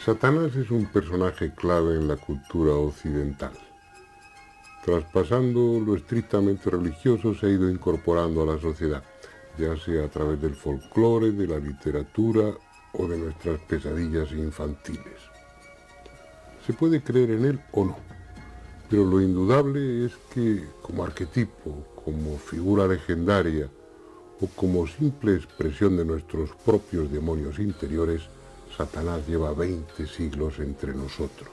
Satanás es un personaje clave en la cultura occidental. Traspasando lo estrictamente religioso, se ha ido incorporando a la sociedad, ya sea a través del folclore, de la literatura o de nuestras pesadillas infantiles. Se puede creer en él o no, pero lo indudable es que como arquetipo, como figura legendaria o como simple expresión de nuestros propios demonios interiores, Satanás lleva 20 siglos entre nosotros.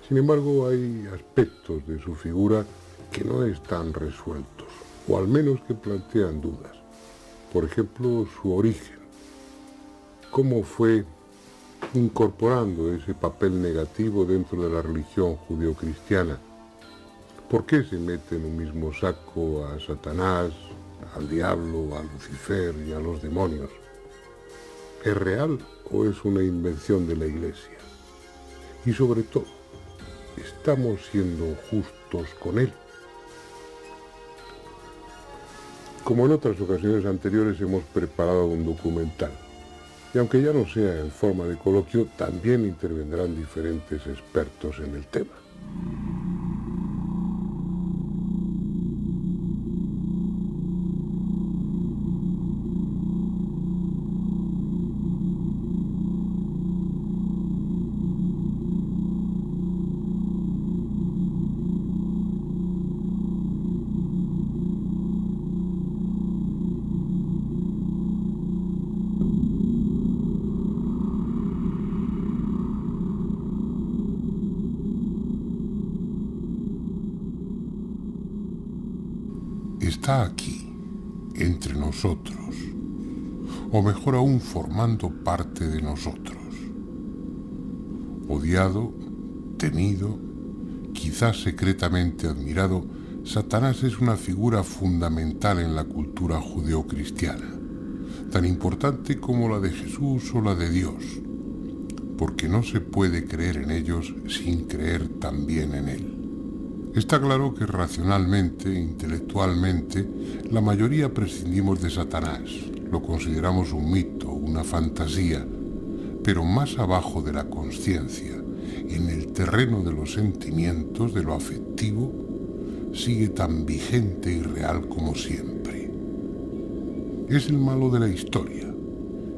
Sin embargo, hay aspectos de su figura que no están resueltos, o al menos que plantean dudas. Por ejemplo, su origen. ¿Cómo fue incorporando ese papel negativo dentro de la religión judeocristiana? ¿Por qué se mete en un mismo saco a Satanás, al diablo, a Lucifer y a los demonios? ¿Es real o es una invención de la Iglesia? Y sobre todo, ¿estamos siendo justos con él? Como en otras ocasiones anteriores, hemos preparado un documental. Y aunque ya no sea en forma de coloquio, también intervendrán diferentes expertos en el tema. Está aquí, entre nosotros, o mejor aún formando parte de nosotros. Odiado, temido, quizás secretamente admirado, Satanás es una figura fundamental en la cultura judeocristiana, tan importante como la de Jesús o la de Dios, porque no se puede creer en ellos sin creer también en Él. Está claro que racionalmente, intelectualmente, la mayoría prescindimos de Satanás, lo consideramos un mito, una fantasía, pero más abajo de la conciencia, en el terreno de los sentimientos, de lo afectivo, sigue tan vigente y real como siempre. Es el malo de la historia,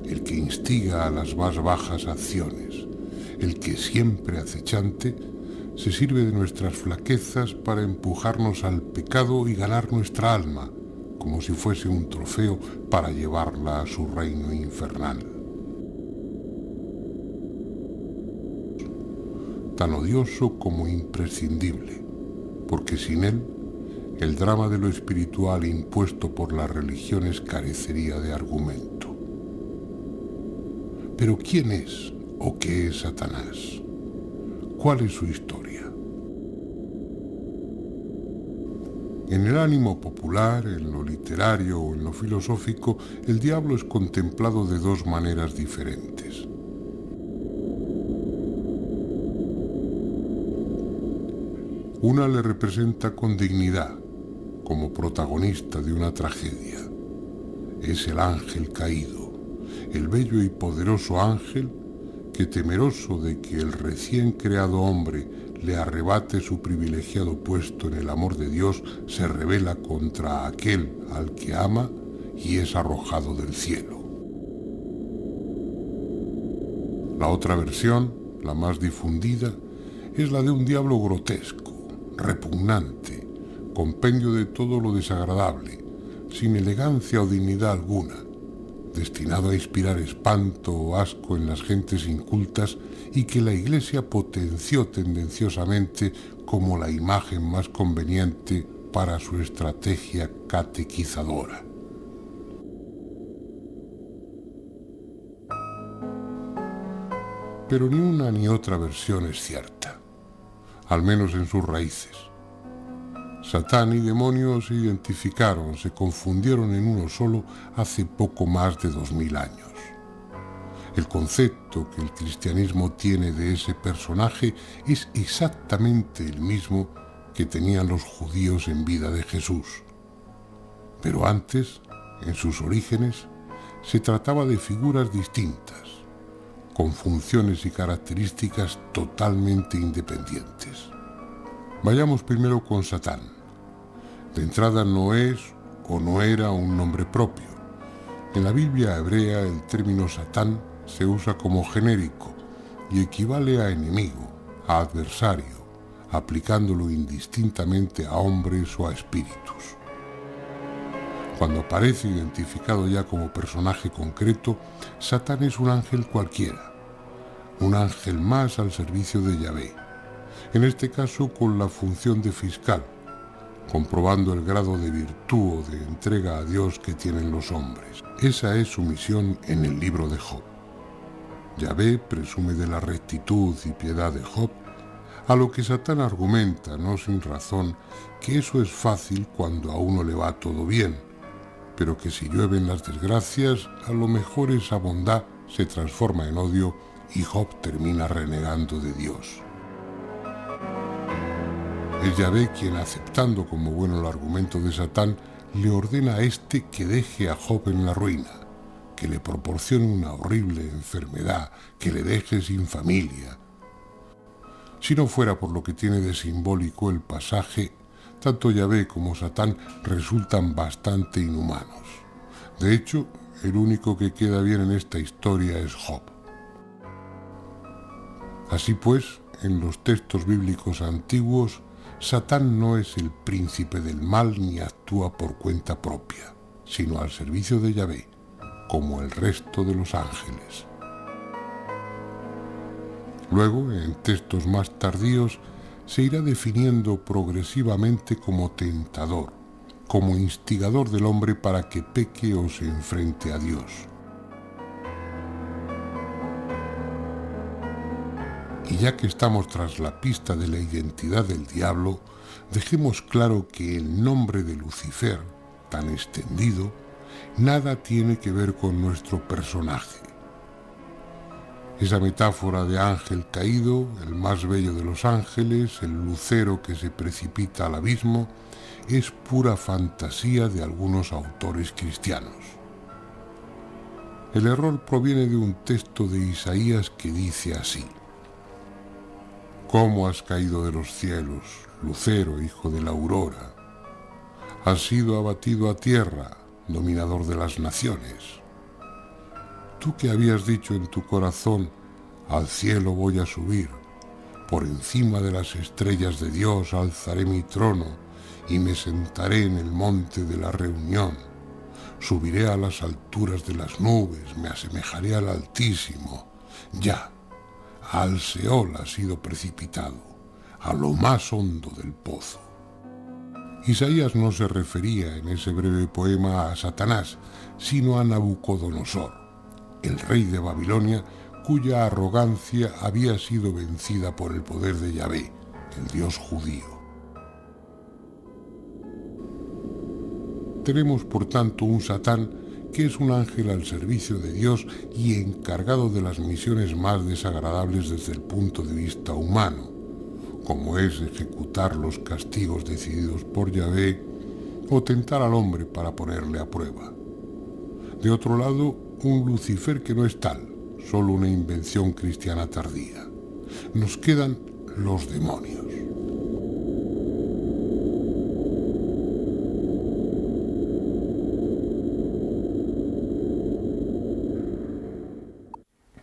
el que instiga a las más bajas acciones, el que siempre acechante se sirve de nuestras flaquezas para empujarnos al pecado y ganar nuestra alma, como si fuese un trofeo para llevarla a su reino infernal. Tan odioso como imprescindible, porque sin él, el drama de lo espiritual impuesto por las religiones carecería de argumento. Pero ¿quién es o qué es Satanás? ¿Cuál es su historia? En el ánimo popular, en lo literario o en lo filosófico, el diablo es contemplado de dos maneras diferentes. Una le representa con dignidad, como protagonista de una tragedia. Es el ángel caído, el bello y poderoso ángel que, temeroso de que el recién creado hombre le arrebate su privilegiado puesto en el amor de Dios, se rebela contra aquel al que ama y es arrojado del cielo. La otra versión, la más difundida, es la de un diablo grotesco, repugnante, compendio de todo lo desagradable, sin elegancia o dignidad alguna, destinado a inspirar espanto o asco en las gentes incultas y que la Iglesia potenció tendenciosamente como la imagen más conveniente para su estrategia catequizadora. Pero ni una ni otra versión es cierta, al menos en sus raíces. Satán y demonio se identificaron, se confundieron en uno solo hace poco más de 2000 años. El concepto que el cristianismo tiene de ese personaje es exactamente el mismo que tenían los judíos en vida de Jesús. Pero antes, en sus orígenes, se trataba de figuras distintas, con funciones y características totalmente independientes. Vayamos primero con Satán. De entrada no es o no era un nombre propio. En la Biblia hebrea el término Satán se usa como genérico y equivale a enemigo, a adversario, aplicándolo indistintamente a hombres o a espíritus. Cuando aparece identificado ya como personaje concreto, Satán es un ángel cualquiera, un ángel más al servicio de Yahvé, en este caso con la función de fiscal, comprobando el grado de virtud o de entrega a Dios que tienen los hombres. Esa es su misión en el libro de Job. Yahvé presume de la rectitud y piedad de Job, a lo que Satán argumenta, no sin razón, que eso es fácil cuando a uno le va todo bien, pero que si llueven las desgracias, a lo mejor esa bondad se transforma en odio y Job termina renegando de Dios. Es Yahvé quien, aceptando como bueno el argumento de Satán, le ordena a éste que deje a Job en la ruina, que le proporcione una horrible enfermedad, que le deje sin familia. Si no fuera por lo que tiene de simbólico el pasaje, tanto Yahvé como Satán resultan bastante inhumanos. De hecho, el único que queda bien en esta historia es Job. Así pues, en los textos bíblicos antiguos, Satán no es el príncipe del mal ni actúa por cuenta propia, sino al servicio de Yahvé, como el resto de los ángeles. Luego, en textos más tardíos, se irá definiendo progresivamente como tentador, como instigador del hombre para que peque o se enfrente a Dios. Y ya que estamos tras la pista de la identidad del diablo, dejemos claro que el nombre de Lucifer, tan extendido, nada tiene que ver con nuestro personaje. Esa metáfora de ángel caído, el más bello de los ángeles, el lucero que se precipita al abismo, es pura fantasía de algunos autores cristianos. El error proviene de un texto de Isaías que dice así: ¿Cómo has caído de los cielos, lucero, hijo de la aurora? Has sido abatido a tierra, dominador de las naciones. Tú que habías dicho en tu corazón, al cielo voy a subir, por encima de las estrellas de Dios alzaré mi trono y me sentaré en el monte de la reunión. Subiré a las alturas de las nubes, me asemejaré al Altísimo. Ya, al Seol has sido precipitado, a lo más hondo del pozo. Isaías no se refería en ese breve poema a Satanás, sino a Nabucodonosor, el rey de Babilonia, cuya arrogancia había sido vencida por el poder de Yahvé, el Dios judío. Tenemos, por tanto, un Satán que es un ángel al servicio de Dios y encargado de las misiones más desagradables desde el punto de vista humano, como es ejecutar los castigos decididos por Yahvé o tentar al hombre para ponerle a prueba. De otro lado, un Lucifer que no es tal, solo una invención cristiana tardía. Nos quedan los demonios.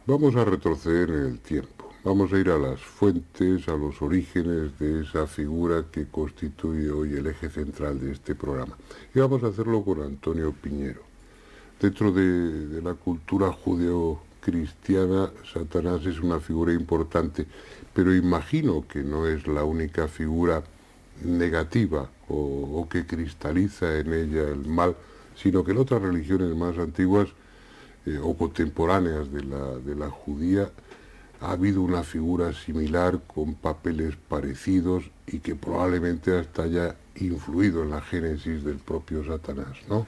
Vamos a retroceder en el tiempo. Vamos a ir a las fuentes, a los orígenes de esa figura que constituye hoy el eje central de este programa. Y vamos a hacerlo con Antonio Piñero. Dentro de la cultura judeo-cristiana, Satanás es una figura importante, pero imagino que no es la única figura negativa o que cristaliza en ella el mal, sino que en otras religiones más antiguas o contemporáneas de la judía ha habido una figura similar con papeles parecidos y que probablemente hasta haya influido en la génesis del propio Satanás, ¿no?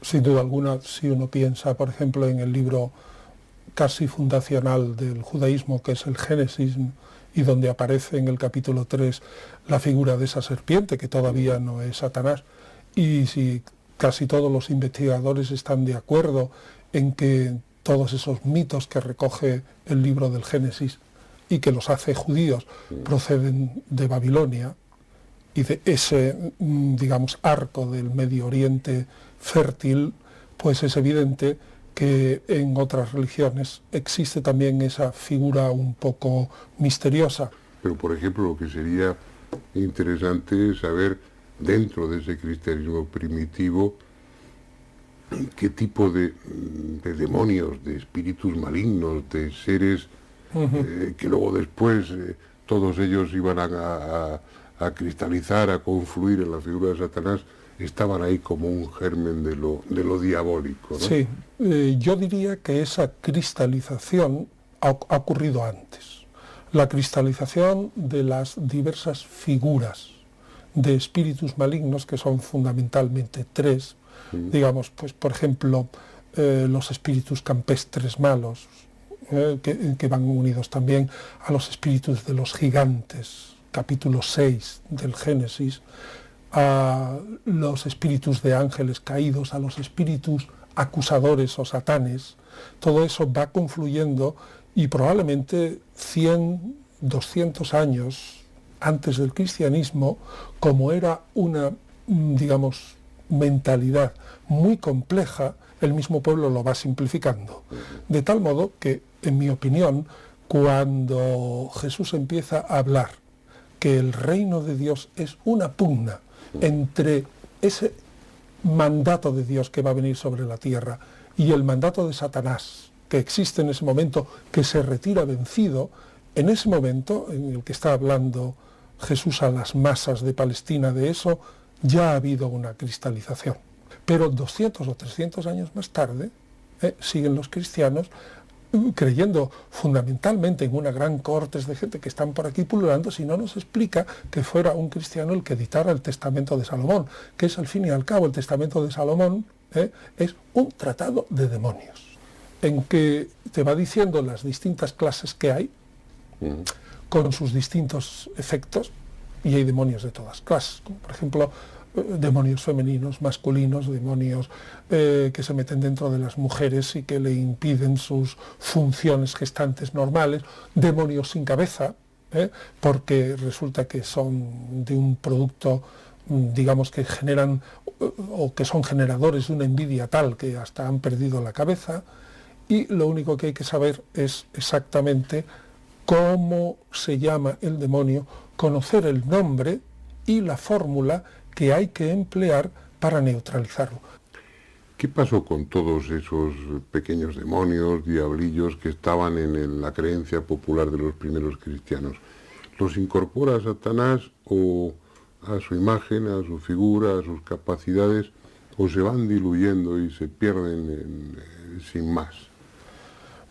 Sin duda alguna, si uno piensa, por ejemplo, en el libro casi fundacional del judaísmo, que es el Génesis, y donde aparece en el capítulo 3 la figura de esa serpiente, que todavía no es Satanás, y si casi todos los investigadores están de acuerdo en que todos esos mitos que recoge el libro del Génesis y que los hace judíos, proceden de Babilonia y de ese, digamos, arco del Medio Oriente fértil, pues es evidente que en otras religiones existe también esa figura un poco misteriosa. Pero, por ejemplo, lo que sería interesante es saber, dentro de ese cristianismo primitivo, qué tipo de demonios, de espíritus malignos, de seres que luego después todos ellos iban a cristalizar, a confluir en la figura de Satanás, estaban ahí como un germen de lo diabólico, ¿no? Sí, yo diría que esa cristalización ha ocurrido antes. La cristalización de las diversas figuras de espíritus malignos, que son fundamentalmente tres, digamos, pues por ejemplo, los espíritus campestres malos, que van unidos también a los espíritus de los gigantes, capítulo 6 del Génesis, a los espíritus de ángeles caídos, a los espíritus acusadores o satanes. Todo eso va confluyendo y probablemente 100, 200 años antes del cristianismo, como era una, digamos, mentalidad muy compleja, el mismo pueblo lo va simplificando. De tal modo que, en mi opinión, cuando Jesús empieza a hablar que el reino de Dios es una pugna entre ese mandato de Dios que va a venir sobre la tierra y el mandato de Satanás, que existe en ese momento, que se retira vencido, en ese momento en el que está hablando Jesús a las masas de Palestina de eso, ya ha habido una cristalización. Pero 200 o 300 años más tarde, siguen los cristianos creyendo fundamentalmente en una gran cortes de gente que están por aquí pululando, si no nos explica que fuera un cristiano el que editara el Testamento de Salomón, que es al fin y al cabo el Testamento de Salomón, es un tratado de demonios, en que te va diciendo las distintas clases que hay, con sus distintos efectos, y hay demonios de todas clases, como por ejemplo demonios femeninos, masculinos, demonios que se meten dentro de las mujeres y que le impiden sus funciones gestantes normales, demonios sin cabeza, porque resulta que son de un producto, digamos, que generan o que son generadores de una envidia tal que hasta han perdido la cabeza, y lo único que hay que saber es exactamente cómo se llama el demonio, conocer el nombre y la fórmula que hay que emplear para neutralizarlo. ¿Qué pasó con todos esos pequeños demonios, diablillos que estaban en la creencia popular de los primeros cristianos? ¿Los incorpora Satanás o a su imagen, a su figura, a sus capacidades, o se van diluyendo y se pierden sin más?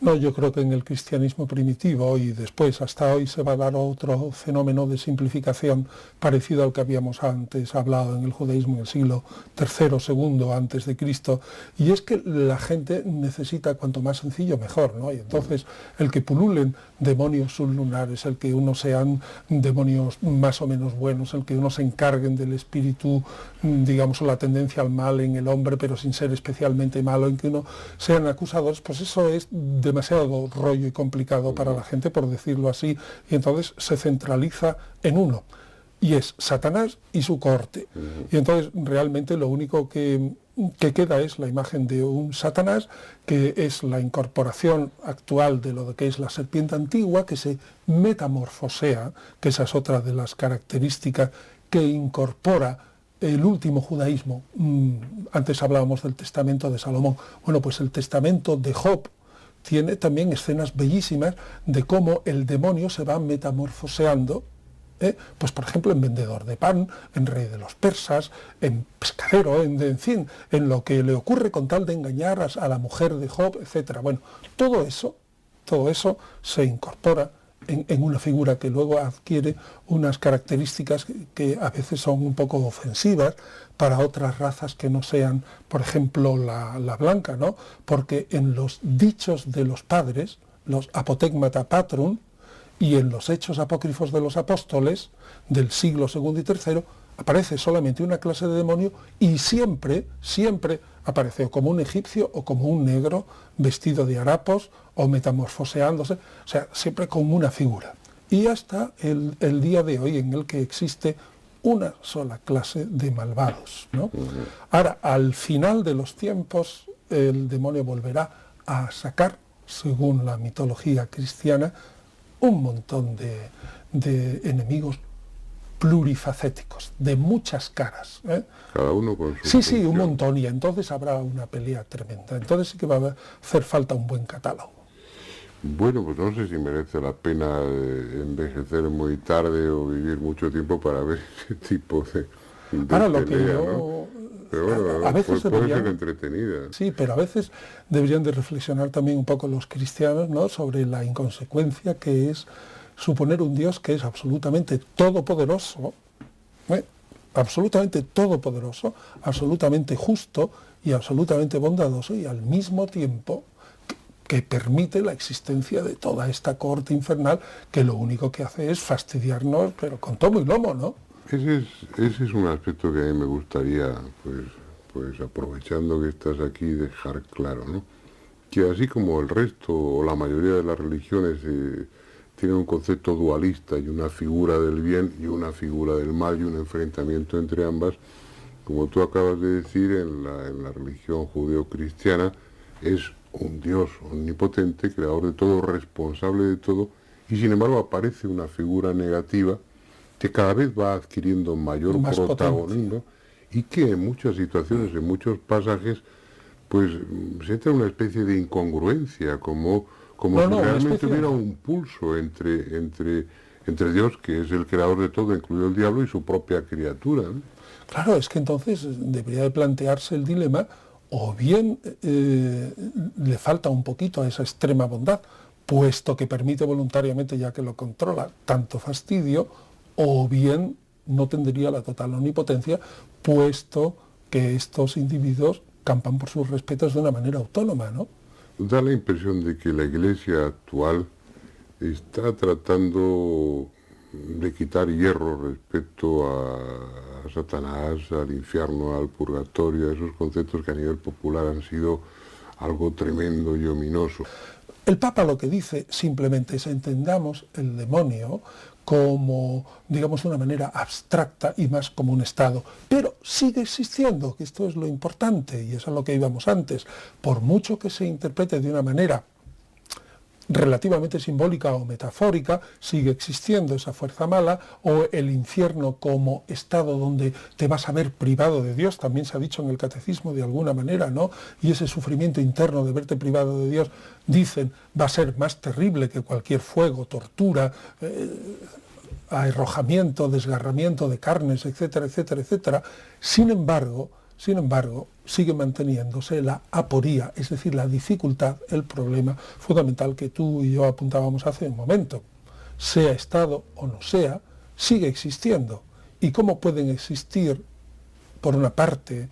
No, yo creo que en el cristianismo primitivo y después hasta hoy se va a dar otro fenómeno de simplificación parecido al que habíamos antes hablado en el judaísmo en el siglo III, II antes de Cristo, y es que la gente necesita cuanto más sencillo mejor, ¿no? Y entonces el que pululen demonios sublunares, el que unos sean demonios más o menos buenos, el que unos se encarguen del espíritu, digamos, o la tendencia al mal en el hombre, pero sin ser especialmente malo, en que uno sean acusadores, pues eso es demasiado rollo y complicado para la gente, por decirlo así, y entonces se centraliza en uno, y es Satanás y su cohorte. Y entonces realmente lo único que queda es la imagen de un Satanás, que es la incorporación actual de lo que es la serpiente antigua, que se metamorfosea, que esa es otra de las características que incorpora el último judaísmo. Antes hablábamos del Testamento de Salomón. Bueno, pues el Testamento de Job tiene también escenas bellísimas de cómo el demonio se va metamorfoseando, pues por ejemplo en vendedor de pan, en rey de los persas, en pescadero, en fin, en lo que le ocurre con tal de engañar a la mujer de Job, etc. Bueno, todo eso se incorpora en una figura que luego adquiere unas características que a veces son un poco ofensivas para otras razas que no sean, por ejemplo, la blanca, ¿no? Porque en los dichos de los padres, los apotegmata patrum, y en los hechos apócrifos de los apóstoles del siglo II y III, aparece solamente una clase de demonio y siempre aparece o como un egipcio o como un negro vestido de harapos o metamorfoseándose, o sea, siempre como una figura. Y hasta el día de hoy en el que existe una sola clase de malvados, ¿no? Ahora, al final de los tiempos, el demonio volverá a sacar, según la mitología cristiana, un montón de enemigos plurifacéticos, de muchas caras. Cada uno con su Sí, un montón, y entonces habrá una pelea tremenda. Entonces sí que va a hacer falta un buen catálogo. Bueno, pues no sé si merece la pena envejecer muy tarde o vivir mucho tiempo para ver ese tipo de Ahora, lo pelea, que yo... ¿no? Pero bueno, a veces puede ser entretenida. Sí, pero a veces deberían de reflexionar también un poco los cristianos, ¿no?, sobre la inconsecuencia que es suponer un Dios que es absolutamente todopoderoso, absolutamente todopoderoso, absolutamente justo y absolutamente bondadoso, y al mismo tiempo que permite la existencia de toda esta cohorte infernal que lo único que hace es fastidiarnos, pero con tomo y lomo, ¿no? Ese es un aspecto que a mí me gustaría, pues aprovechando que estás aquí, dejar claro, ¿no? Que así como el resto o la mayoría de las religiones tienen un concepto dualista y una figura del bien y una figura del mal y un enfrentamiento entre ambas, como tú acabas de decir, en la religión judeo-cristiana es un Dios omnipotente, creador de todo, responsable de todo, y sin embargo aparece una figura negativa que cada vez va adquiriendo mayor protagonismo y que en muchas situaciones, en muchos pasajes, pues se entra en una especie de incongruencia, como si realmente hubiera un pulso entre Dios, que es el creador de todo, incluido el diablo, y su propia criatura, ¿no? Claro, es que entonces debería de plantearse el dilema, o bien le falta un poquito a esa extrema bondad, puesto que permite voluntariamente, ya que lo controla, tanto fastidio, o bien no tendría la total omnipotencia, puesto que estos individuos campan por sus respetos de una manera autónoma, ¿no? Da la impresión de que la Iglesia actual está tratando de quitar hierro respecto a Satanás, al infierno, al purgatorio, a esos conceptos que a nivel popular han sido algo tremendo y ominoso. El Papa lo que dice simplemente es: entendamos el demonio como, digamos, de una manera abstracta y más como un estado, pero sigue existiendo, que esto es lo importante, y es a lo que íbamos antes. Por mucho que se interprete de una manera relativamente simbólica o metafórica, sigue existiendo esa fuerza mala, o el infierno como estado donde te vas a ver privado de Dios, también se ha dicho en el catecismo de alguna manera, ¿no? Y ese sufrimiento interno de verte privado de Dios, dicen, va a ser más terrible que cualquier fuego, tortura, arrojamiento, desgarramiento de carnes, etcétera, etcétera, etcétera. Sin embargo, sigue manteniéndose la aporía, es decir, la dificultad, el problema fundamental que tú y yo apuntábamos hace un momento. Sea Estado o no sea, sigue existiendo. ¿Y cómo pueden existir, por una parte,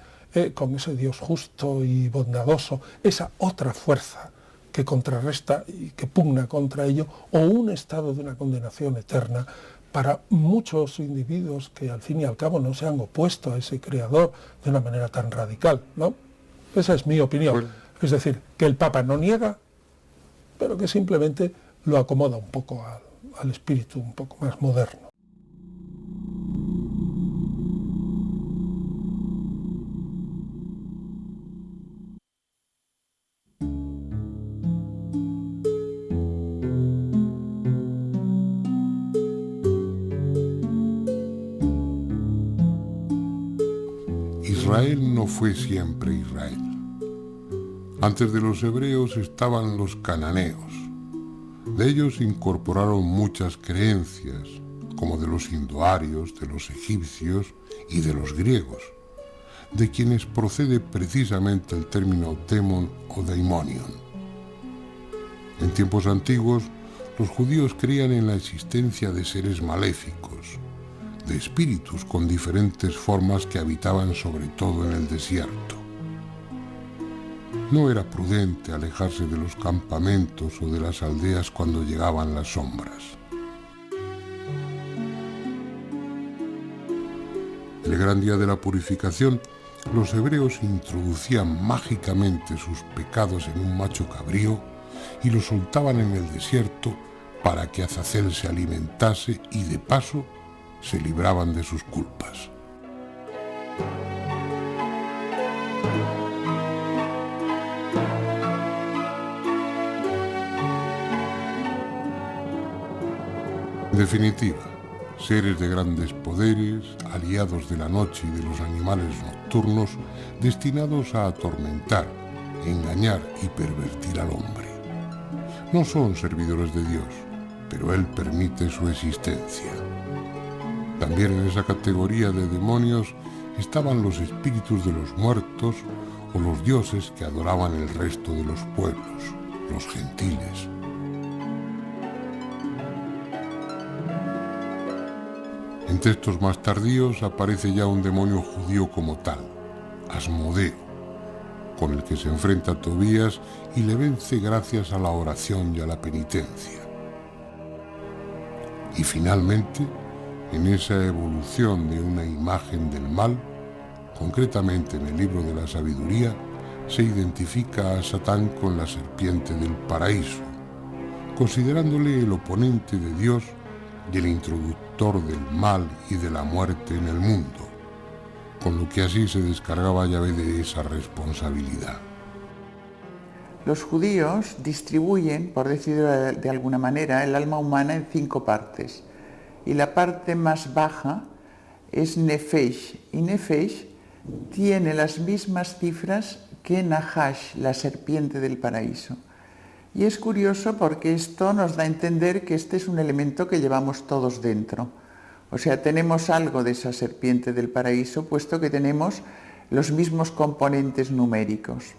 con ese Dios justo y bondadoso, esa otra fuerza que contrarresta y que pugna contra ello, o un estado de una condenación eterna para muchos individuos que al fin y al cabo no se han opuesto a ese creador de una manera tan radical, ¿no? Esa es mi opinión. Bueno. Es decir, que el Papa no niega, pero que simplemente lo acomoda un poco al espíritu un poco más moderno. Israel no fue siempre Israel. Antes de los hebreos estaban los cananeos. De ellos se incorporaron muchas creencias, como de los indoarios, de los egipcios y de los griegos, de quienes procede precisamente el término demon o daimonion. En tiempos antiguos, los judíos creían en la existencia de seres maléficos, de espíritus con diferentes formas que habitaban sobre todo en el desierto. No era prudente alejarse de los campamentos o de las aldeas cuando llegaban las sombras. El gran día de la purificación los hebreos introducían mágicamente sus pecados en un macho cabrío y lo soltaban en el desierto para que Azazel se alimentase y de paso se libraban de sus culpas. En definitiva, seres de grandes poderes, aliados de la noche y de los animales nocturnos, destinados a atormentar, engañar y pervertir al hombre. No son servidores de Dios, pero Él permite su existencia. También en esa categoría de demonios estaban los espíritus de los muertos o los dioses que adoraban el resto de los pueblos, los gentiles. En textos más tardíos aparece ya un demonio judío como tal, Asmodeo, con el que se enfrenta Tobías y le vence gracias a la oración y a la penitencia. Y finalmente, en esa evolución de una imagen del mal, concretamente en el libro de la sabiduría, se identifica a Satán con la serpiente del paraíso, considerándole el oponente de Dios y el introductor del mal y de la muerte en el mundo, con lo que así se descargaba Yahvé de esa responsabilidad. Los judíos distribuyen, por decirlo de alguna manera, el alma humana en 5 partes. Y la parte más baja es Nefesh. Y Nefesh tiene las mismas cifras que Nahash, la serpiente del paraíso. Y es curioso porque esto nos da a entender que este es un elemento que llevamos todos dentro. O sea, tenemos algo de esa serpiente del paraíso, puesto que tenemos los mismos componentes numéricos.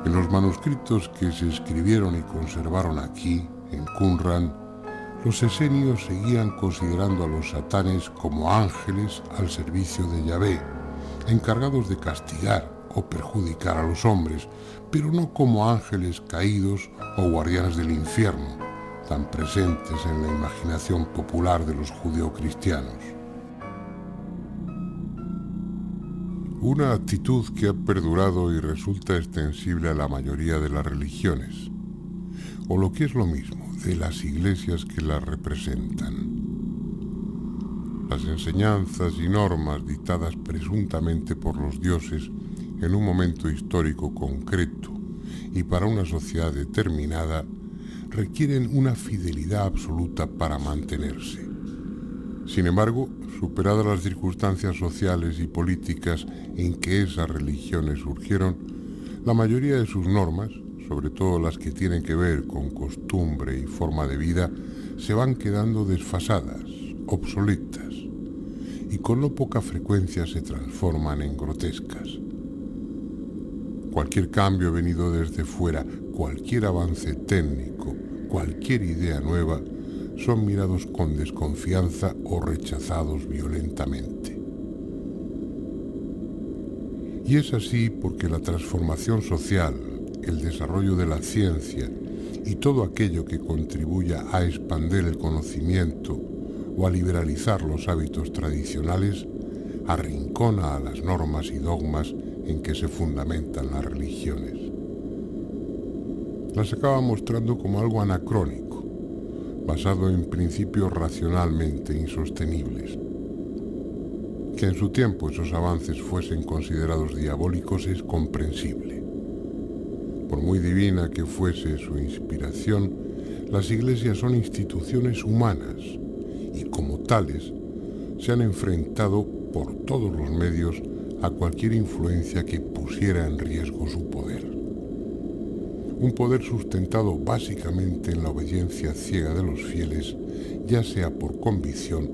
En los manuscritos que se escribieron y conservaron aquí, en Qumran, los esenios seguían considerando a los satanes como ángeles al servicio de Yahvé, encargados de castigar o perjudicar a los hombres, pero no como ángeles caídos o guardianes del infierno, tan presentes en la imaginación popular de los judeocristianos. Una actitud que ha perdurado y resulta extensible a la mayoría de las religiones, o lo que es lo mismo, de las iglesias que las representan. Las enseñanzas y normas dictadas presuntamente por los dioses en un momento histórico concreto y para una sociedad determinada requieren una fidelidad absoluta para mantenerse. Sin embargo, superadas las circunstancias sociales y políticas en que esas religiones surgieron, la mayoría de sus normas, sobre todo las que tienen que ver con costumbre y forma de vida, se van quedando desfasadas, obsoletas, y con no poca frecuencia se transforman en grotescas. Cualquier cambio venido desde fuera, cualquier avance técnico, cualquier idea nueva, son mirados con desconfianza o rechazados violentamente. Y es así porque la transformación social, el desarrollo de la ciencia y todo aquello que contribuya a expandir el conocimiento o a liberalizar los hábitos tradicionales, arrincona a las normas y dogmas en que se fundamentan las religiones. Las acaba mostrando como algo anacrónico, basado en principios racionalmente insostenibles. Que en su tiempo esos avances fuesen considerados diabólicos es comprensible. Por muy divina que fuese su inspiración, las iglesias son instituciones humanas y como tales se han enfrentado por todos los medios a cualquier influencia que pusiera en riesgo su poder. Un poder sustentado básicamente en la obediencia ciega de los fieles, ya sea por convicción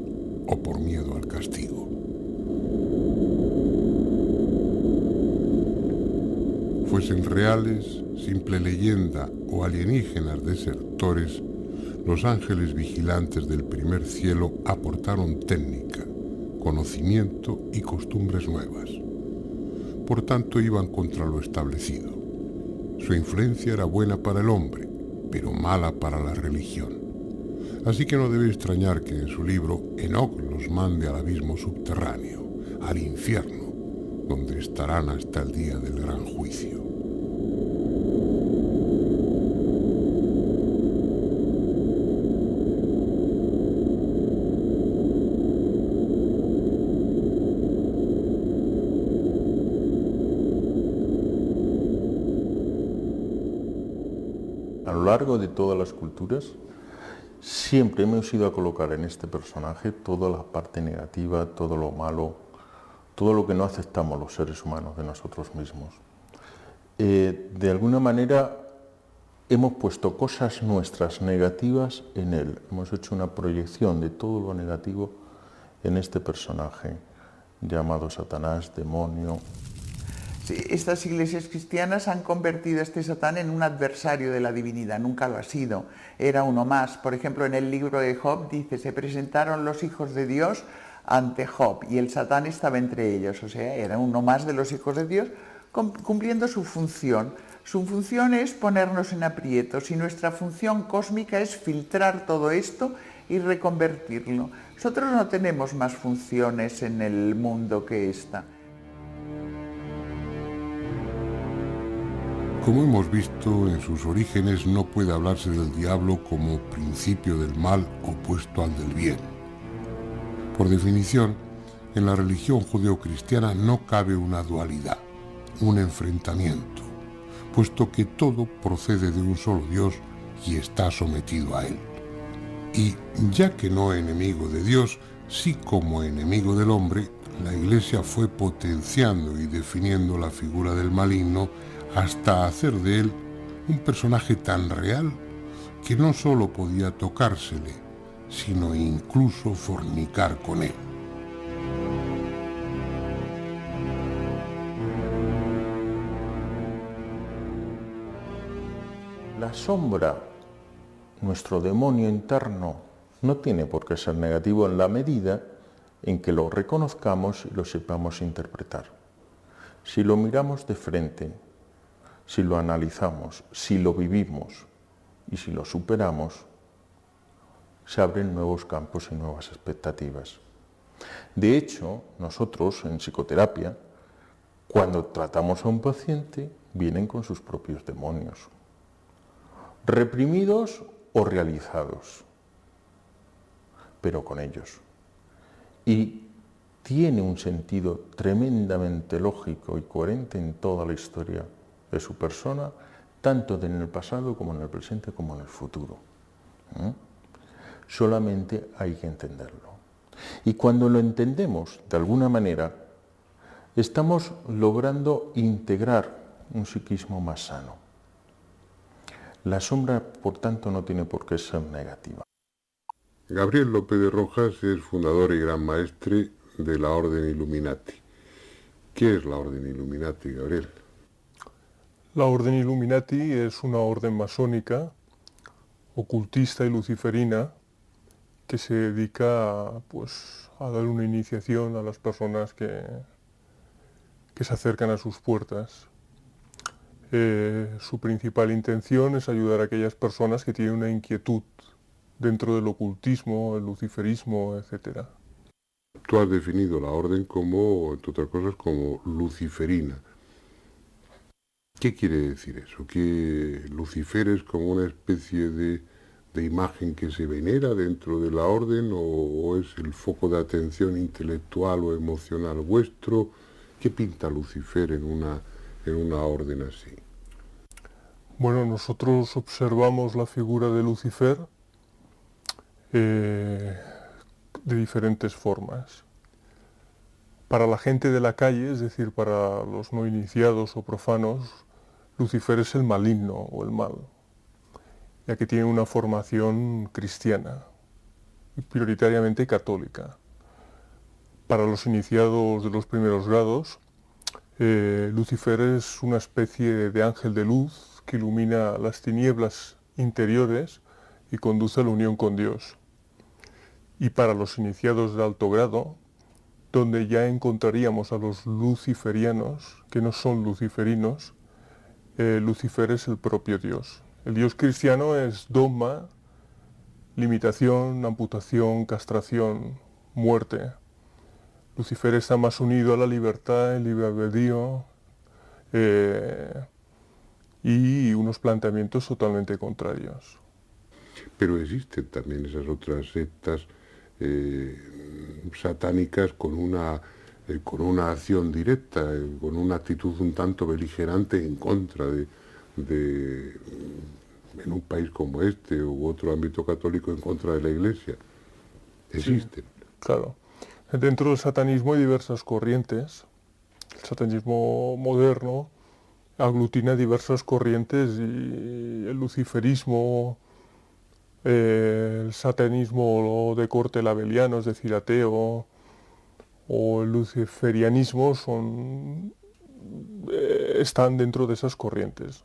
o por miedo al castigo. Fuesen reales, simple leyenda o alienígenas desertores, los ángeles vigilantes del primer cielo aportaron técnica, conocimiento y costumbres nuevas. Por tanto, iban contra lo establecido. Su influencia era buena para el hombre, pero mala para la religión. Así que no debe extrañar que en su libro Enoc los mande al abismo subterráneo, al infierno, donde estarán hasta el día del gran juicio. A lo largo de todas las culturas, siempre hemos ido a colocar en este personaje toda la parte negativa, todo lo malo, todo lo que no aceptamos los seres humanos de nosotros mismos. De alguna manera hemos puesto cosas nuestras negativas en él, hemos hecho una proyección de todo lo negativo en este personaje llamado Satanás, demonio. Sí, estas iglesias cristianas han convertido a este Satán en un adversario de la divinidad, nunca lo ha sido, era uno más. Por ejemplo, en el libro de Job dice, se presentaron los hijos de Dios ante Job y el Satán estaba entre ellos, o sea, era uno más de los hijos de Dios cumpliendo su función. Su función es ponernos en aprietos y nuestra función cósmica es filtrar todo esto y reconvertirlo. Nosotros no tenemos más funciones en el mundo que esta. Como hemos visto, en sus orígenes no puede hablarse del diablo como principio del mal opuesto al del bien. Por definición, en la religión judeocristiana no cabe una dualidad, un enfrentamiento, puesto que todo procede de un solo Dios y está sometido a Él. Y ya que no enemigo de Dios, sí como enemigo del hombre, la Iglesia fue potenciando y definiendo la figura del maligno hasta hacer de él un personaje tan real que no solo podía tocársele, sino incluso fornicar con él. La sombra, nuestro demonio interno, no tiene por qué ser negativo en la medida en que lo reconozcamos y lo sepamos interpretar. Si lo miramos de frente, si lo analizamos, si lo vivimos y si lo superamos, se abren nuevos campos y nuevas expectativas. De hecho, nosotros en psicoterapia, cuando tratamos a un paciente, vienen con sus propios demonios, reprimidos o realizados, pero con ellos. Y tiene un sentido tremendamente lógico y coherente en toda la historia de su persona, tanto en el pasado como en el presente como en el futuro. Solamente hay que entenderlo. Y cuando lo entendemos de alguna manera, estamos logrando integrar un psiquismo más sano. La sombra, por tanto, no tiene por qué ser negativa. Gabriel López de Rojas es fundador y gran maestre de la Orden Illuminati. ¿Qué es la Orden Illuminati, Gabriel? La Orden Illuminati es una orden masónica, ocultista y luciferina, que se dedica pues, a dar una iniciación a las personas que se acercan a sus puertas. Su principal intención es ayudar a aquellas personas que tienen una inquietud dentro del ocultismo, el luciferismo, etc. Tú has definido la orden como, entre otras cosas, como luciferina. ¿Qué quiere decir eso? ¿Que Lucifer es como una especie de imagen que se venera dentro de la orden o es el foco de atención intelectual o emocional vuestro? ¿Qué pinta Lucifer en una orden así? Bueno, nosotros observamos la figura de Lucifer de diferentes formas. Para la gente de la calle, es decir, para los no iniciados o profanos, Lucifer es el maligno o el mal, ya que tiene una formación cristiana, y prioritariamente católica. Para los iniciados de los primeros grados, Lucifer es una especie de ángel de luz que ilumina las tinieblas interiores y conduce a la unión con Dios. Y para los iniciados de alto grado, donde ya encontraríamos a los luciferianos, que no son luciferinos, Lucifer es el propio Dios. El Dios cristiano es dogma limitación, amputación, castración, muerte. Lucifer está más unido a la libertad, el libre albedrío y unos planteamientos totalmente contrarios. Pero existen también esas otras sectas satánicas con una acción directa, con una actitud un tanto beligerante en contra en un país como este u otro ámbito católico en contra de la Iglesia. Existen. Sí, claro. Dentro del satanismo hay diversas corrientes. El satanismo moderno aglutina diversas corrientes y el luciferismo, el satanismo de corte labeliano, es decir, ateo, o el luciferianismo están dentro de esas corrientes.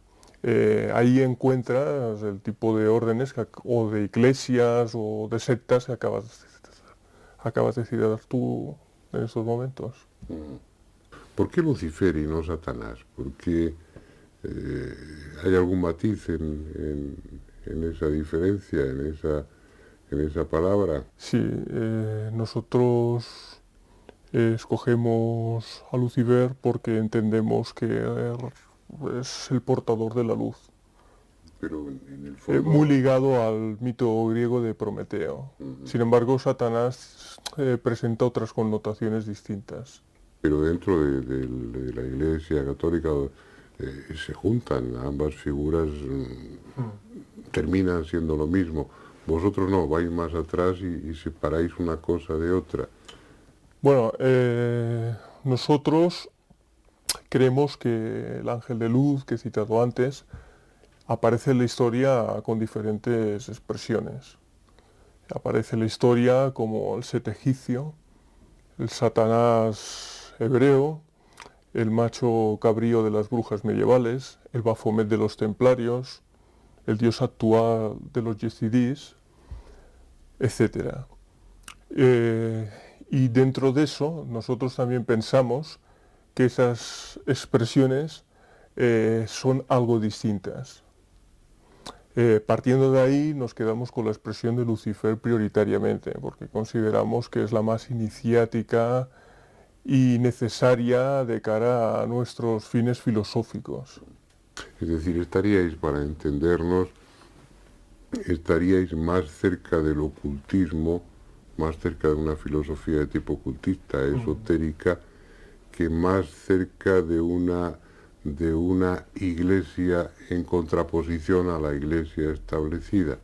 Ahí encuentras el tipo de órdenes o de iglesias o de sectas que acabas de citar tú en estos momentos. ¿Por qué Lucifer y no Satanás? ¿Por qué hay algún matiz en esa diferencia, en esa palabra? Sí, nosotros escogemos a Lucifer porque entendemos que es el portador de la luz. Pero en el fondo... Muy ligado al mito griego de Prometeo. Sin embargo, Satanás presenta otras connotaciones distintas. Pero dentro de la Iglesia Católica se juntan ambas figuras, terminan siendo lo mismo. Vosotros no, vais más atrás y separáis una cosa de otra. Bueno, nosotros creemos que el ángel de luz que he citado antes aparece en la historia con diferentes expresiones. Aparece en la historia como el Set egipcio, el Satanás hebreo, el macho cabrío de las brujas medievales, el Baphomet de los templarios, el dios actual de los yezidís, etc. Y dentro de eso nosotros también pensamos que esas expresiones son algo distintas. Partiendo de ahí nos quedamos con la expresión de Lucifer prioritariamente, porque consideramos que es la más iniciática y necesaria de cara a nuestros fines filosóficos. Es decir, estaríais, para entendernos, estaríais más cerca del ocultismo, más cerca de una filosofía de tipo ocultista, esotérica, que más cerca de una iglesia en contraposición a la iglesia establecida.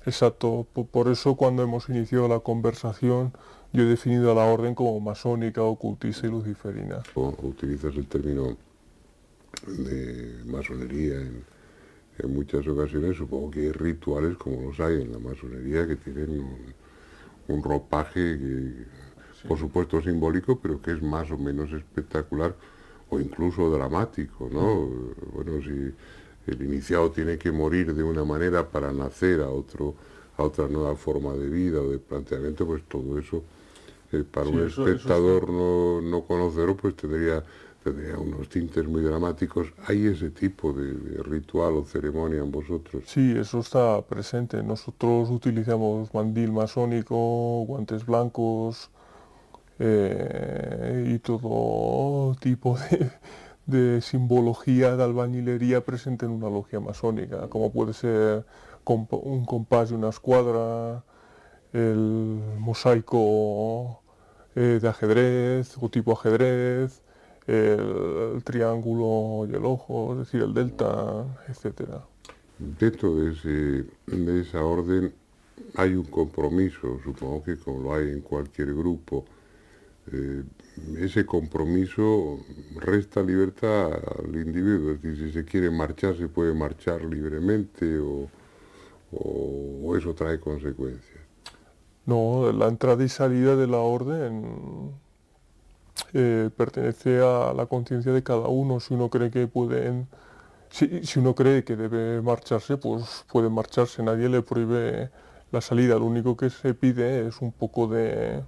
Exacto, por eso cuando hemos iniciado la conversación yo he definido a la orden como masónica, ocultista y luciferina. Utilizas el término de masonería en muchas ocasiones. Supongo que hay rituales como los hay en la masonería que tienen un ropaje que, sí, por supuesto simbólico, pero que es más o menos espectacular o incluso dramático, ¿no? Bueno, si el iniciado tiene que morir de una manera para nacer a otra nueva forma de vida o de planteamiento, pues todo eso, para un espectador no conocedor, pues tendría unos tintes muy dramáticos. ¿Hay ese tipo de ritual o ceremonia en vosotros? Sí, eso está presente. Nosotros utilizamos mandil masónico, guantes blancos, y todo tipo de simbología de albañilería presente en una logia masónica, como puede ser un compás de una escuadra, el mosaico de ajedrez o tipo ajedrez, el triángulo y el ojo, es decir, el delta, etc. Dentro de esa orden hay un compromiso, supongo que como lo hay en cualquier grupo. Ese compromiso resta libertad al individuo, es decir, si se quiere marchar se puede marchar libremente o eso trae consecuencias. No, la entrada y salida de la orden pertenece a la conciencia de cada uno. Si uno cree que si uno cree que debe marcharse, pues puede marcharse, nadie le prohíbe la salida. Lo único que se pide es un poco de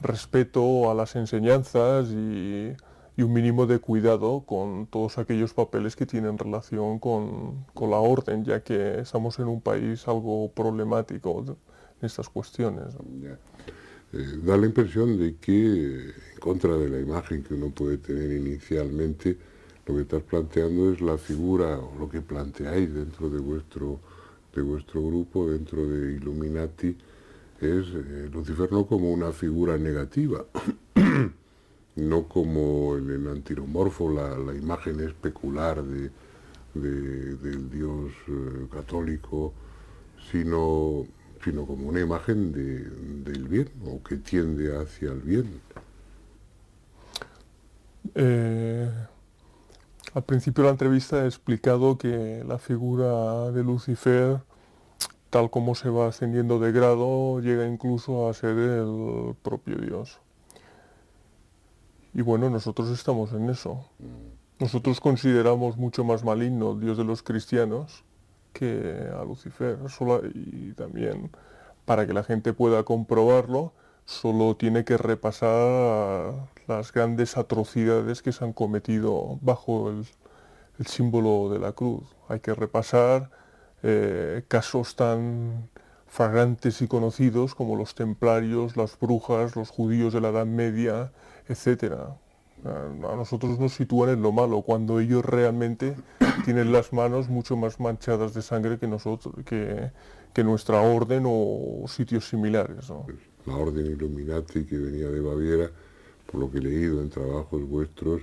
respeto a las enseñanzas y un mínimo de cuidado con todos aquellos papeles que tienen relación con la orden, ya que estamos en un país algo problemático estas cuestiones, ¿no? Ya. Da la impresión de que, en contra de la imagen que uno puede tener inicialmente, lo que estás planteando es la figura, o lo que planteáis dentro de vuestro grupo, dentro de Illuminati, es Lucifer no como una figura negativa, no como el enantiromorfo, la imagen especular del Dios católico, sino como una imagen del bien, o que tiende hacia el bien. Al principio de la entrevista he explicado que la figura de Lucifer, tal como se va ascendiendo de grado, llega incluso a ser el propio Dios. Y bueno, nosotros estamos en eso. Nosotros consideramos mucho más maligno el Dios de los cristianos que a Lucifer. Y también, para que la gente pueda comprobarlo, solo tiene que repasar las grandes atrocidades que se han cometido bajo el símbolo de la cruz. Hay que repasar casos tan flagrantes y conocidos como los templarios, las brujas, los judíos de la Edad Media, etc. A nosotros nos sitúan en lo malo, cuando ellos realmente tienen las manos mucho más manchadas de sangre que nosotros, que nuestra orden o sitios similares, ¿no? La orden Illuminati, que venía de Baviera, por lo que he leído en trabajos vuestros,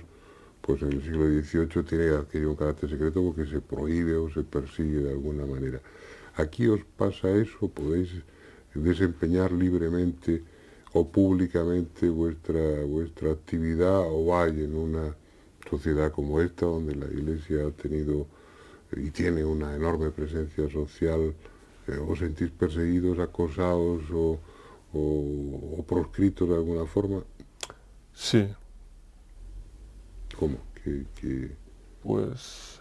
pues en el siglo XVIII tiene adquirido un carácter secreto porque se prohíbe o se persigue de alguna manera. ¿Aquí os pasa eso? ¿Podéis desempeñar libremente o públicamente vuestra actividad, o hay en una sociedad como esta, donde la Iglesia ha tenido y tiene una enorme presencia social, os sentís perseguidos, acosados o proscritos de alguna forma? Sí. ¿Cómo? Pues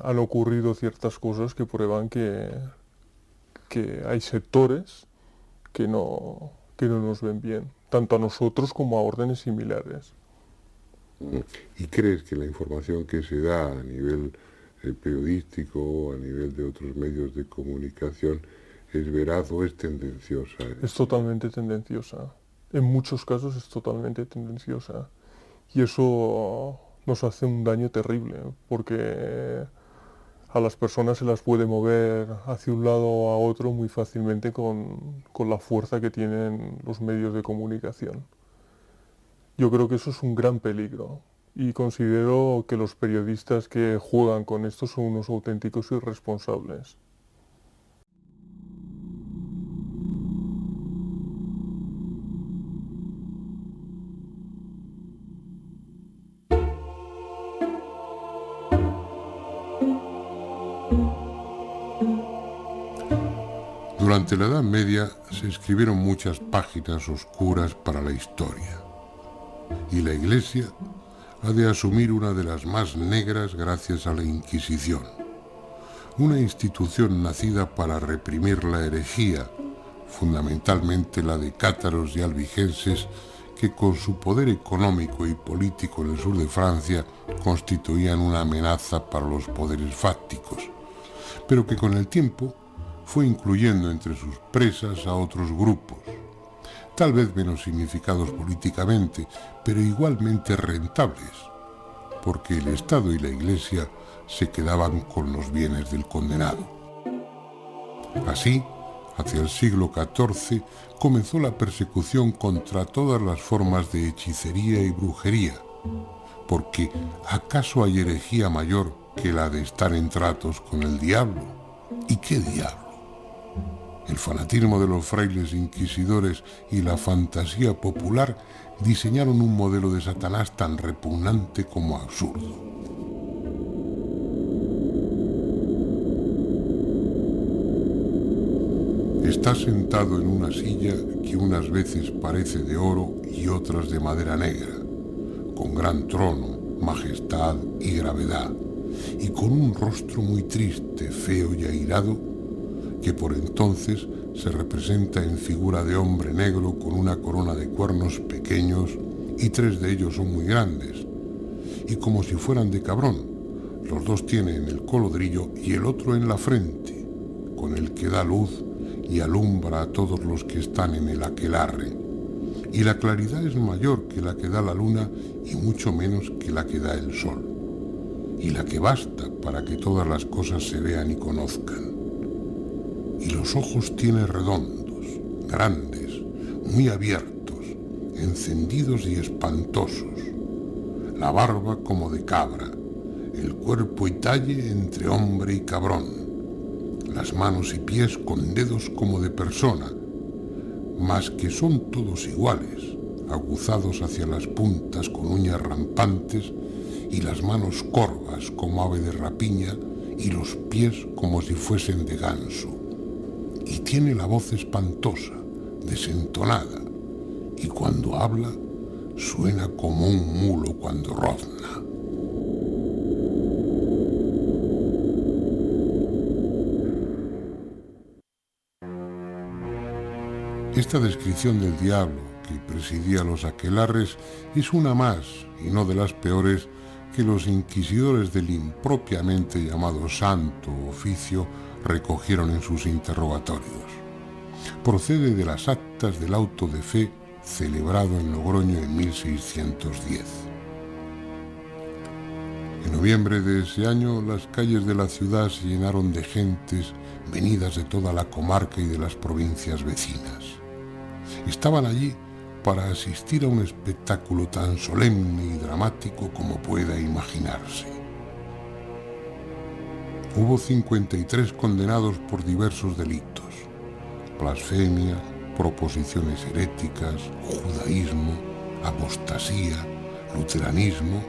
han ocurrido ciertas cosas que prueban que hay sectores que no nos ven bien, tanto a nosotros como a órdenes similares. ¿Y crees que la información que se da a nivel periodístico o a nivel de otros medios de comunicación es veraz o es tendenciosa? Es totalmente tendenciosa. En muchos casos es totalmente tendenciosa. Y eso nos hace un daño terrible, porque a las personas se las puede mover hacia un lado o a otro muy fácilmente con la fuerza que tienen los medios de comunicación. Yo creo que eso es un gran peligro y considero que los periodistas que juegan con esto son unos auténticos irresponsables. Durante la Edad Media se escribieron muchas páginas oscuras para la historia, y la Iglesia ha de asumir una de las más negras gracias a la Inquisición, una institución nacida para reprimir la herejía, fundamentalmente la de cátaros y albigenses, que con su poder económico y político en el sur de Francia constituían una amenaza para los poderes fácticos, pero que con el tiempo fue incluyendo entre sus presas a otros grupos, tal vez menos significados políticamente, pero igualmente rentables, porque el Estado y la Iglesia se quedaban con los bienes del condenado. Así, hacia el siglo XIV, comenzó la persecución contra todas las formas de hechicería y brujería, porque ¿acaso hay herejía mayor que la de estar en tratos con el diablo? ¿Y qué diablo? El fanatismo de los frailes inquisidores y la fantasía popular diseñaron un modelo de Satanás tan repugnante como absurdo. Está sentado en una silla que unas veces parece de oro y otras de madera negra, con gran trono, majestad y gravedad, y con un rostro muy triste, feo y airado, que por entonces se representa en figura de hombre negro con una corona de cuernos pequeños, y 3 de ellos son muy grandes, y como si fueran de cabrón, los 2 tiene en el colodrillo y el otro en la frente, con el que da luz y alumbra a todos los que están en el aquelarre. Y la claridad es mayor que la que da la luna y mucho menos que la que da el sol, y la que basta para que todas las cosas se vean y conozcan. Y los ojos tiene redondos, grandes, muy abiertos, encendidos y espantosos, la barba como de cabra, el cuerpo y talle entre hombre y cabrón, las manos y pies con dedos como de persona, mas que son todos iguales, aguzados hacia las puntas con uñas rampantes, y las manos corvas como ave de rapiña, y los pies como si fuesen de ganso. Y tiene la voz espantosa, desentonada, y cuando habla suena como un mulo cuando rozna. Esta descripción del diablo que presidía los aquelarres es una más, y no de las peores, que los inquisidores del impropiamente llamado Santo Oficio recogieron en sus interrogatorios. Procede de las actas del auto de fe celebrado en Logroño en 1610. En noviembre de ese año, las calles de la ciudad se llenaron de gentes venidas de toda la comarca y de las provincias vecinas. Estaban allí para asistir a un espectáculo tan solemne y dramático como pueda imaginarse. Hubo 53 condenados por diversos delitos: blasfemia, proposiciones heréticas, judaísmo, apostasía, luteranismo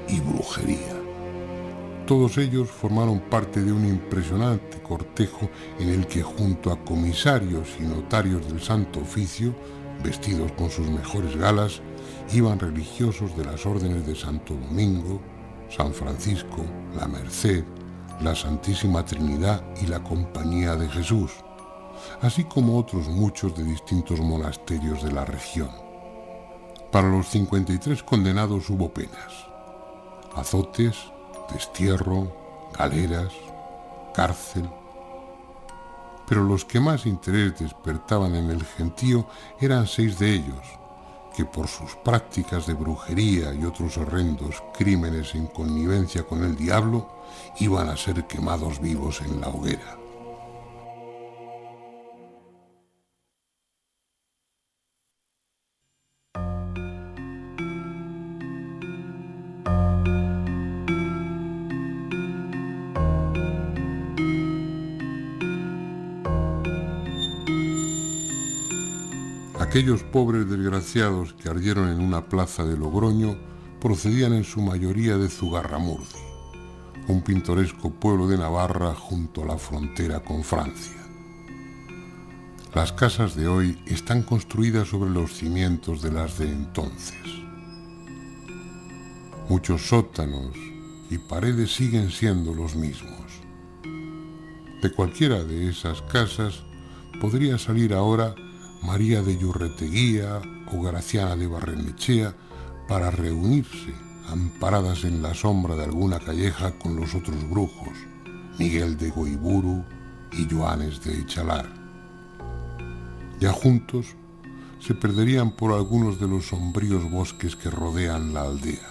y brujería. Todos ellos formaron parte de un impresionante cortejo en el que, junto a comisarios y notarios del Santo Oficio, vestidos con sus mejores galas, iban religiosos de las órdenes de Santo Domingo, San Francisco, la Merced, la Santísima Trinidad y la Compañía de Jesús, así como otros muchos de distintos monasterios de la región. Para los 53 condenados hubo penas: azotes, destierro, galeras, cárcel. Pero los que más interés despertaban en el gentío eran 6 de ellos, que por sus prácticas de brujería y otros horrendos crímenes en connivencia con el diablo iban a ser quemados vivos en la hoguera. Aquellos pobres desgraciados que ardieron en una plaza de Logroño procedían en su mayoría de Zugarramurdi, un pintoresco pueblo de Navarra junto a la frontera con Francia. Las casas de hoy están construidas sobre los cimientos de las de entonces. Muchos sótanos y paredes siguen siendo los mismos. De cualquiera de esas casas podría salir ahora María de Yurreteguía o Graciana de Barrenechea para reunirse, amparadas en la sombra de alguna calleja, con los otros brujos, Miguel de Goiburu y Joanes de Echalar. Ya juntos se perderían por algunos de los sombríos bosques que rodean la aldea,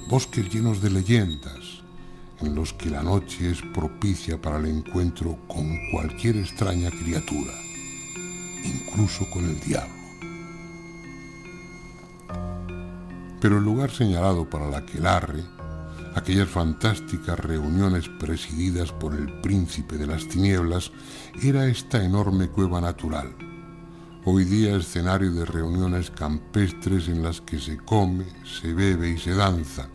bosques llenos de leyendas, en los que la noche es propicia para el encuentro con cualquier extraña criatura, incluso con el diablo. Pero el lugar señalado para el aquelarre, aquellas fantásticas reuniones presididas por el príncipe de las tinieblas, era esta enorme cueva natural, hoy día escenario de reuniones campestres en las que se come, se bebe y se danza,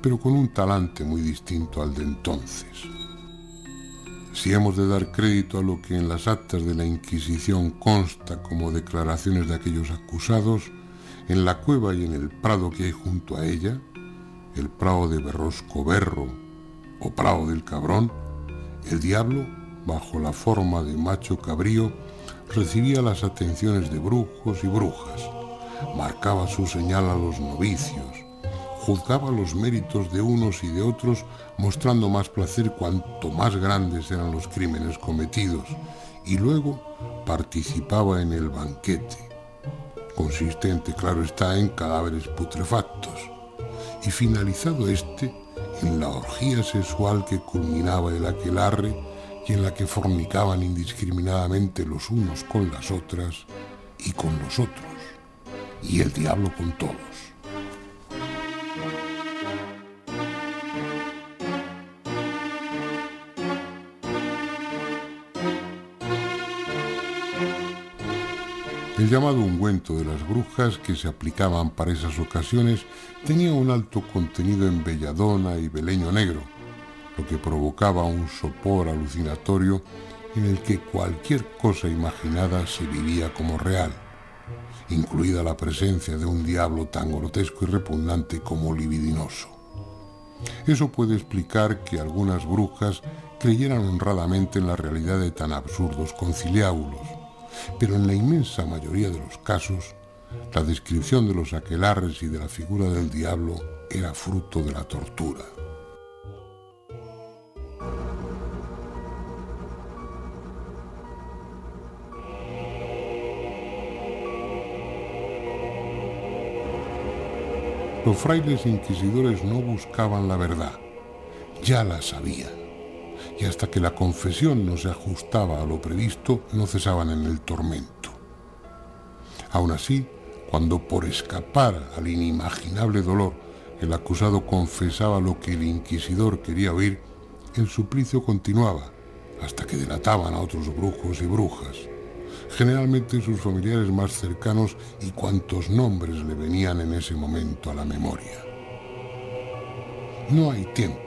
pero con un talante muy distinto al de entonces. Si hemos de dar crédito a lo que en las actas de la Inquisición consta como declaraciones de aquellos acusados, en la cueva y en el prado que hay junto a ella, el prado de Berrosco Berro o prado del Cabrón, el diablo, bajo la forma de macho cabrío, recibía las atenciones de brujos y brujas, marcaba su señal a los novicios, juzgaba los méritos de unos y de otros, mostrando más placer cuanto más grandes eran los crímenes cometidos, y luego participaba en el banquete, consistente, claro está, en cadáveres putrefactos, y finalizado este, en la orgía sexual que culminaba el aquelarre y en la que fornicaban indiscriminadamente los unos con las otras y con los otros, y el diablo con todos. El llamado ungüento de las brujas, que se aplicaban para esas ocasiones, tenía un alto contenido en belladona y beleño negro, lo que provocaba un sopor alucinatorio en el que cualquier cosa imaginada se vivía como real, incluida la presencia de un diablo tan grotesco y repugnante como libidinoso. Eso puede explicar que algunas brujas creyeran honradamente en la realidad de tan absurdos conciliábulos, pero en la inmensa mayoría de los casos, la descripción de los aquelarres y de la figura del diablo era fruto de la tortura. Los frailes inquisidores no buscaban la verdad, ya la sabían, y hasta que la confesión no se ajustaba a lo previsto, no cesaban en el tormento. Aún así, cuando por escapar al inimaginable dolor el acusado confesaba lo que el inquisidor quería oír, el suplicio continuaba hasta que delataban a otros brujos y brujas, generalmente sus familiares más cercanos y cuantos nombres le venían en ese momento a la memoria. No hay tiempo,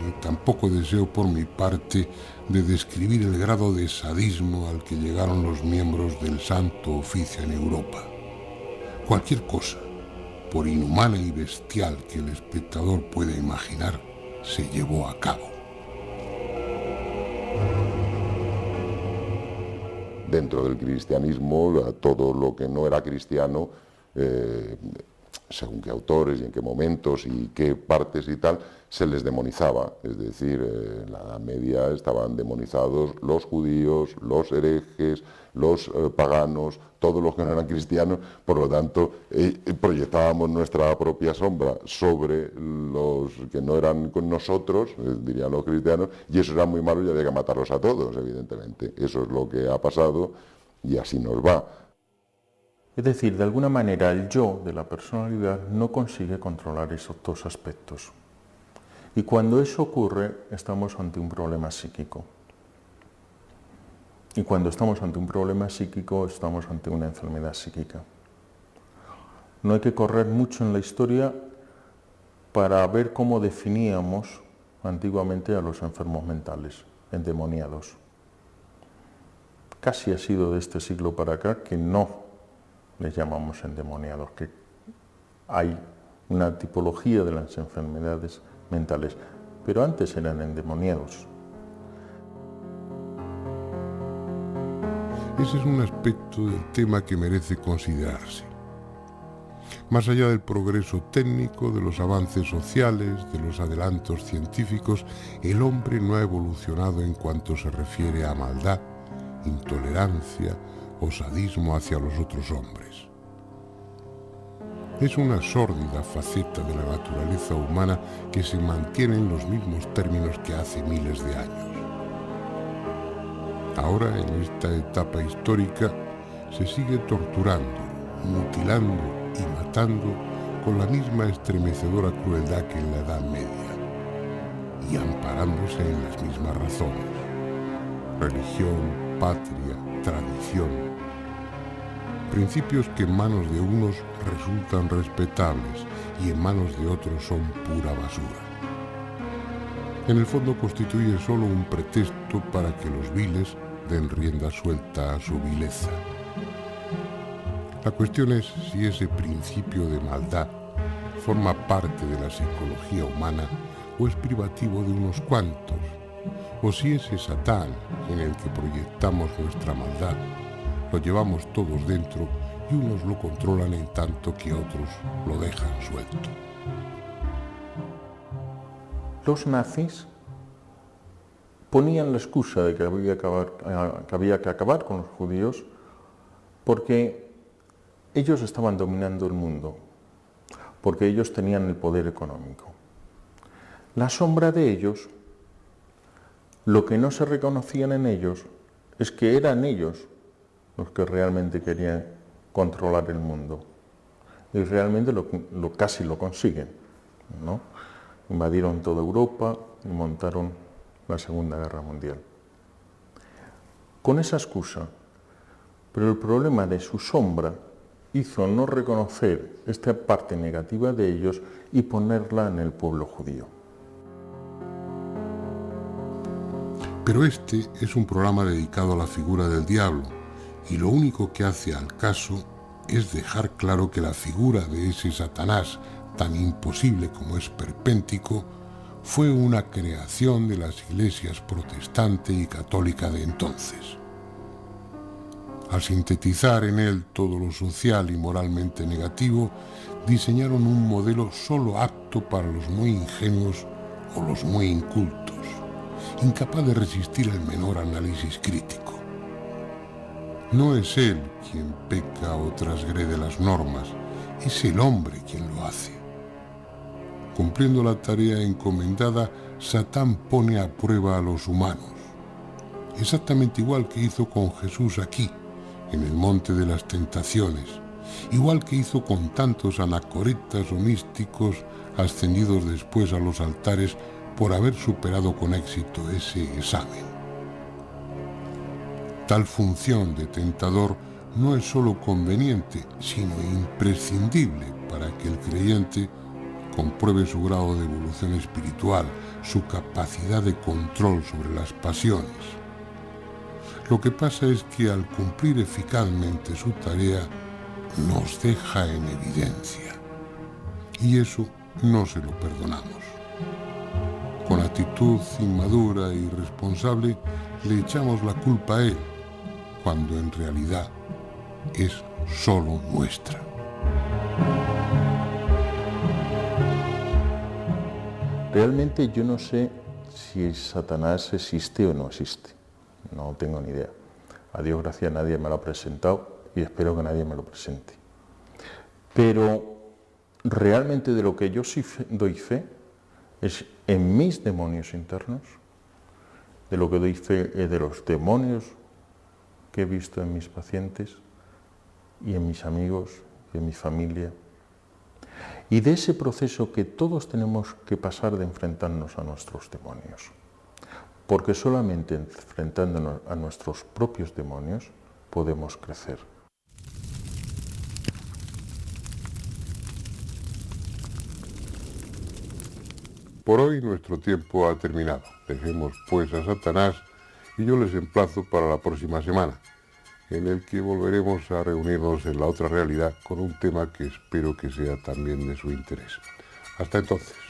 ni tampoco deseo por mi parte de describir el grado de sadismo al que llegaron los miembros del Santo Oficio en Europa. Cualquier cosa, por inhumana y bestial que el espectador pueda imaginar, se llevó a cabo. Dentro del cristianismo, todo lo que no era cristiano, según qué autores y en qué momentos y qué partes y tal, se les demonizaba. Es decir, en la Edad Media estaban demonizados los judíos, los herejes, los paganos, todos los que no eran cristianos. Por lo tanto, proyectábamos nuestra propia sombra sobre los que no eran con nosotros, dirían los cristianos, y eso era muy malo y había que matarlos a todos, evidentemente. Eso es lo que ha pasado y así nos va. Es decir, de alguna manera el yo de la personalidad no consigue controlar esos dos aspectos. Y cuando eso ocurre, estamos ante un problema psíquico. Y cuando estamos ante un problema psíquico, estamos ante una enfermedad psíquica. No hay que correr mucho en la historia para ver cómo definíamos antiguamente a los enfermos mentales, endemoniados. Casi ha sido de este siglo para acá que no les llamamos endemoniados, que hay una tipología de las enfermedades mentales, pero antes eran endemoniados. Ese es un aspecto del tema que merece considerarse. Más allá del progreso técnico, de los avances sociales, de los adelantos científicos, el hombre no ha evolucionado en cuanto se refiere a maldad, intolerancia o sadismo hacia los otros hombres. Es una sórdida faceta de la naturaleza humana que se mantiene en los mismos términos que hace miles de años. Ahora, en esta etapa histórica, se sigue torturando, mutilando y matando con la misma estremecedora crueldad que en la Edad Media, y amparándose en las mismas razones: religión, patria, tradición, principios que en manos de unos resultan respetables y en manos de otros son pura basura. En el fondo constituye solo un pretexto para que los viles den rienda suelta a su vileza. La cuestión es si ese principio de maldad forma parte de la psicología humana o es privativo de unos cuantos, o si ese Satán en el que proyectamos nuestra maldad lo llevamos todos dentro y unos lo controlan en tanto que otros lo dejan suelto. Los nazis ponían la excusa de que había que acabar con los judíos porque ellos estaban dominando el mundo, porque ellos tenían el poder económico. La sombra de ellos, lo que no se reconocían en ellos, es que eran ellos los que realmente querían controlar el mundo. Y realmente casi lo consiguen, ¿no? Invadieron toda Europa y montaron la Segunda Guerra Mundial. Con esa excusa, pero el problema de su sombra hizo no reconocer esta parte negativa de ellos y ponerla en el pueblo judío. Pero este es un programa dedicado a la figura del diablo, y lo único que hace al caso es dejar claro que la figura de ese Satanás, tan imposible como esperpéntico, fue una creación de las iglesias protestante y católica de entonces. Al sintetizar en él todo lo social y moralmente negativo, diseñaron un modelo solo apto para los muy ingenuos o los muy incultos, incapaz de resistir el menor análisis crítico. No es él quien peca o transgrede las normas, es el hombre quien lo hace. Cumpliendo la tarea encomendada, Satán pone a prueba a los humanos, exactamente igual que hizo con Jesús aquí, en el monte de las tentaciones, igual que hizo con tantos anacoretas o místicos ascendidos después a los altares por haber superado con éxito ese examen. Tal función de tentador no es sólo conveniente, sino imprescindible para que el creyente compruebe su grado de evolución espiritual, su capacidad de control sobre las pasiones. Lo que pasa es que al cumplir eficazmente su tarea, nos deja en evidencia. Y eso no se lo perdonamos. Con actitud inmadura e irresponsable, le echamos la culpa a él, cuando en realidad es solo nuestra. Realmente yo no sé si Satanás existe o no existe. No tengo ni idea. A Dios gracias nadie me lo ha presentado y espero que nadie me lo presente. Pero realmente de lo que yo sí doy fe es en mis demonios internos. De lo que doy fe es de los demonios que he visto en mis pacientes y en mis amigos y en mi familia. Y de ese proceso que todos tenemos que pasar de enfrentarnos a nuestros demonios. Porque solamente enfrentándonos a nuestros propios demonios podemos crecer. Por hoy nuestro tiempo ha terminado. Dejemos pues a Satanás y yo les emplazo para la próxima semana, en el que volveremos a reunirnos en la otra realidad con un tema que espero que sea también de su interés. Hasta entonces.